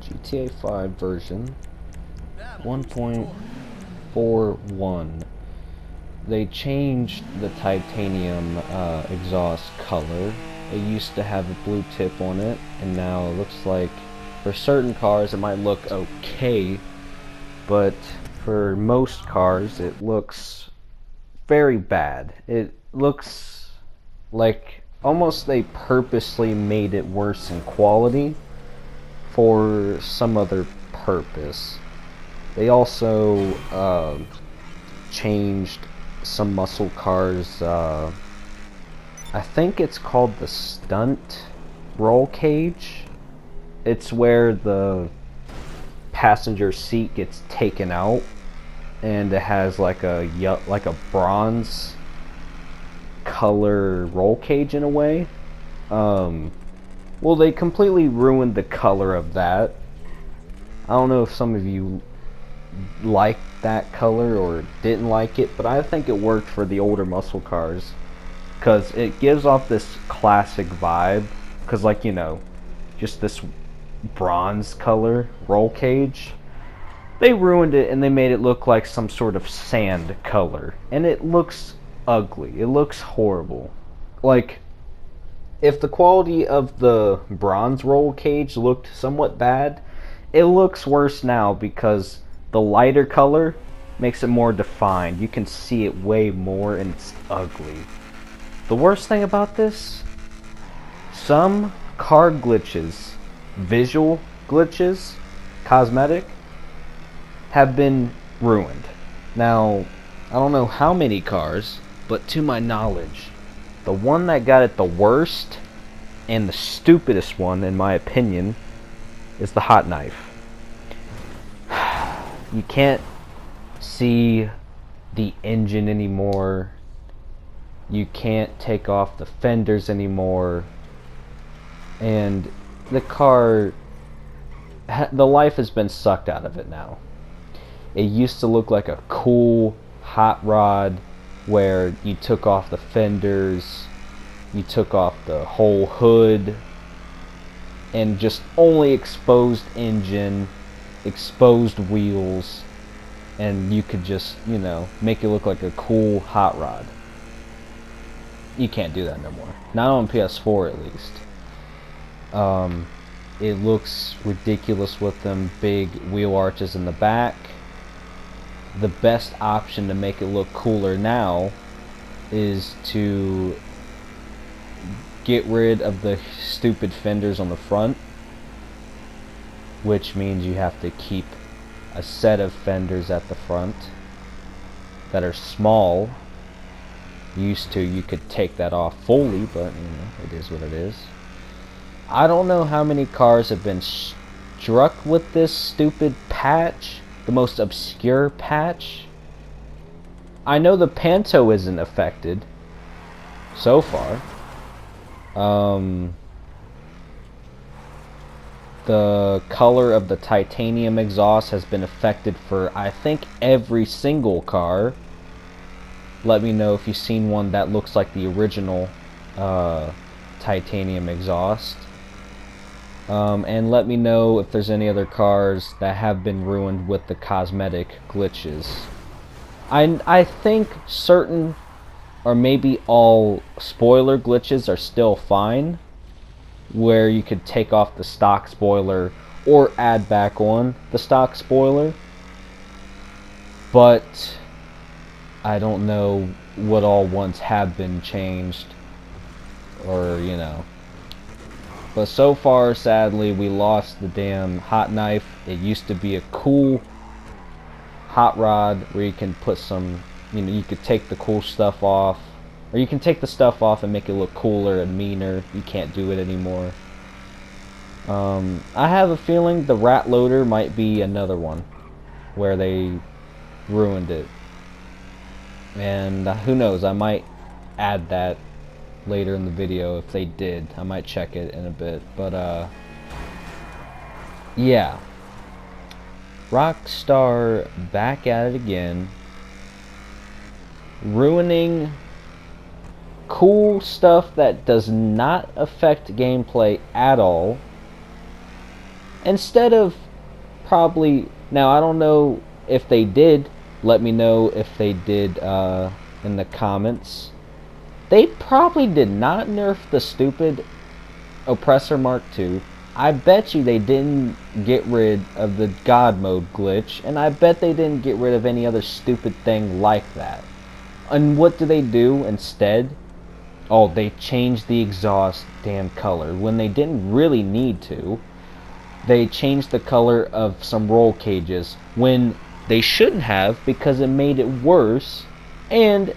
GTA 5 version 1.41. They changed the titanium exhaust color. It used to have a blue tip on it, and now it looks like for certain cars it might look okay, but for most cars it looks very bad. It looks like almost they purposely made it worse in quality for some other purpose. They also changed some muscle cars. I think it's called the stunt roll cage. It's where the passenger seat gets taken out, and it has like a bronze color roll cage in a way. Well, they completely ruined the color of that. I don't know if some of you liked that color or didn't like it, but I think it worked for the older muscle cars because it gives off this classic vibe. Because, like, you know, just this bronze color roll cage, they ruined it and they made it look like some sort of sand color, and it looks ugly. It looks horrible. Like, if the quality of the bronze roll cage looked somewhat bad, it looks worse now because the lighter color makes it more defined. You can see it way more, and it's ugly. The worst thing about this, some car glitches, visual glitches, cosmetic, have been ruined. Now, I don't know how many cars, but to my knowledge, the one that got it the worst and the stupidest one, in my opinion, is the hot knife. You can't see the engine anymore. You can't take off the fenders anymore. And the car, the life has been sucked out of it now. It used to look like a cool hot rod where you took off the fenders, you took off the whole hood, and just only exposed engine, exposed wheels, and you could just, you know, make it look like a cool hot rod. You can't do that no more. Not on PS4 at least. It looks ridiculous with them big wheel arches in the back. The best option to make it look cooler now is to get rid of the stupid fenders on the front, which means you have to keep a set of fenders at the front that are small. Used to, you could take that off fully, but you know, it is what it is. I don't know how many cars have been struck with this stupid patch, the most obscure patch. I know the Panto isn't affected so far. The color of the titanium exhaust has been affected for, I think, every single car. Let me know if you've seen one that looks like the original titanium exhaust. And let me know if there's any other cars that have been ruined with the cosmetic glitches. I think certain, or maybe all, spoiler glitches are still fine, where you could take off the stock spoiler or add back on the stock spoiler. But I don't know what all ones have been changed, or, you know. But so far, sadly, we lost the damn hot knife. It used to be a cool hot rod where you can put some, you know, you could take the cool stuff off, or you can take the stuff off and make it look cooler and meaner. You can't do it anymore. I have a feeling the rat loader might be another one where they ruined it. And who knows, I might add that later in the video. If they did, I might check it in a bit. But yeah, Rockstar back at it again, ruining cool stuff that does not affect gameplay at all. Instead of probably, now I don't know if they did, let me know if they did in the comments. They probably did not nerf the stupid Oppressor Mark II. I bet you they didn't get rid of the God mode glitch, and I bet they didn't get rid of any other stupid thing like that. And what do they do instead? Oh, they changed the exhaust damn color when they didn't really need to. They changed the color of some roll cages when they shouldn't have, because it made it worse. And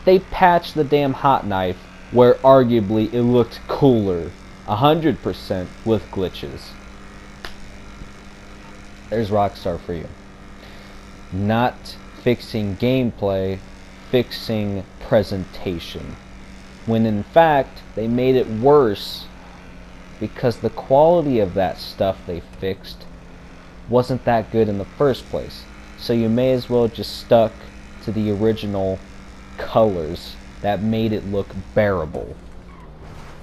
they patched the damn hot knife where arguably it looked cooler 100% with glitches. There's Rockstar for you. Not fixing gameplay, fixing presentation. When in fact, they made it worse because the quality of that stuff they fixed wasn't that good in the first place. So you may as well just stuck to the original colors that made it look bearable.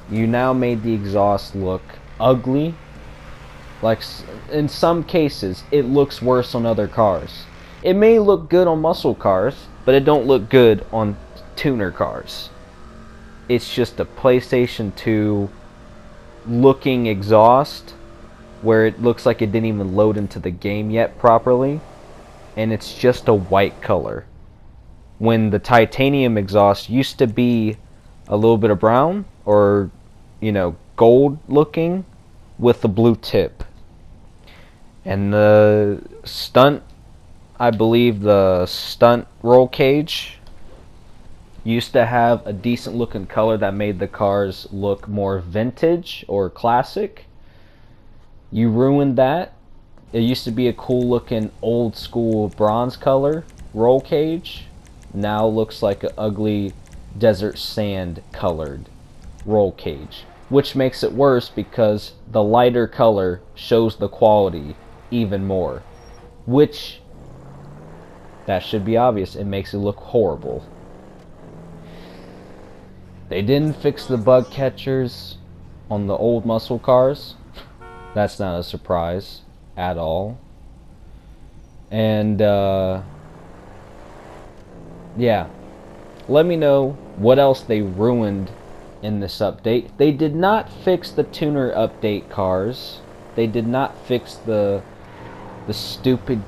You now made the exhaust look ugly. Like, in some cases, it looks worse on other cars. It may look good on muscle cars, but it don't look good on tuner cars. It's just a PlayStation 2 looking exhaust where it looks like it didn't even load into the game yet properly, and it's just a white color. When the titanium exhaust used to be a little bit of brown or, gold looking with the blue tip. And I believe the stunt roll cage used to have a decent looking color that made the cars look more vintage or classic. You ruined that. It used to be a cool looking old school bronze color roll cage. Now looks like an ugly desert sand colored roll cage, which makes it worse because the lighter color shows the quality even more, which that should be obvious. It makes it look horrible. They didn't fix the bug catchers on the old muscle cars. That's not a surprise at all. And yeah, let me know what else they ruined in this update. They did not fix the tuner update cars. They did not fix the stupid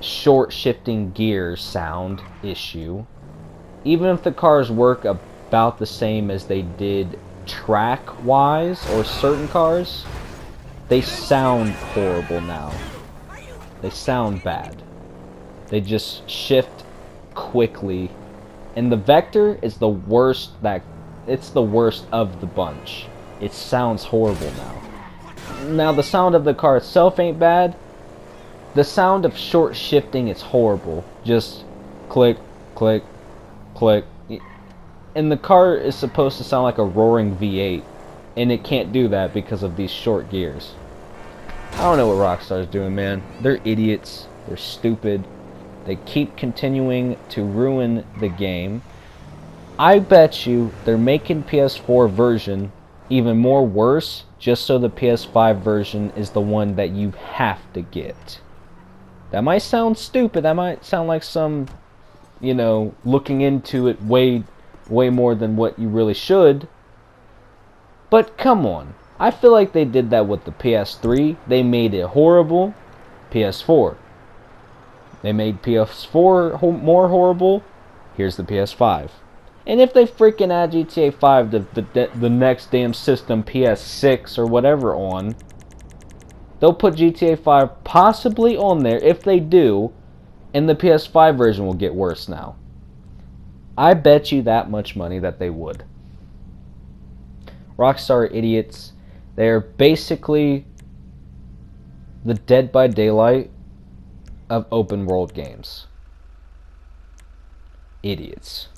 short shifting gear sound issue. Even if the cars work about the same as they did track wise or certain cars, they sound horrible now. They sound bad. They just shift quickly, and the Vector is the worst. It's the worst of the bunch. It sounds horrible now. Now the sound of the car itself ain't bad. The sound of short shifting is horrible. Just click, click, click. And the car is supposed to sound like a roaring V8, and it can't do that because of these short gears. I don't know what Rockstar's doing, man. They're idiots. They're stupid. They keep continuing to ruin the game. I bet you they're making PS4 version even more worse just so the PS5 version is the one that you have to get. That might sound stupid. That might sound like some, looking into it way more than what you really should. But come on. I feel like they did that with the PS3. They made it horrible. PS4. They made PS4 more horrible. Here's the PS5. And if they freaking add GTA 5 to the next damn system, PS6 or whatever on, they'll put GTA 5 possibly on there. If they do, and the PS5 version will get worse now. I bet you that much money that they would. Rockstar are idiots. They are basically the Dead by Daylight of open world games. Idiots.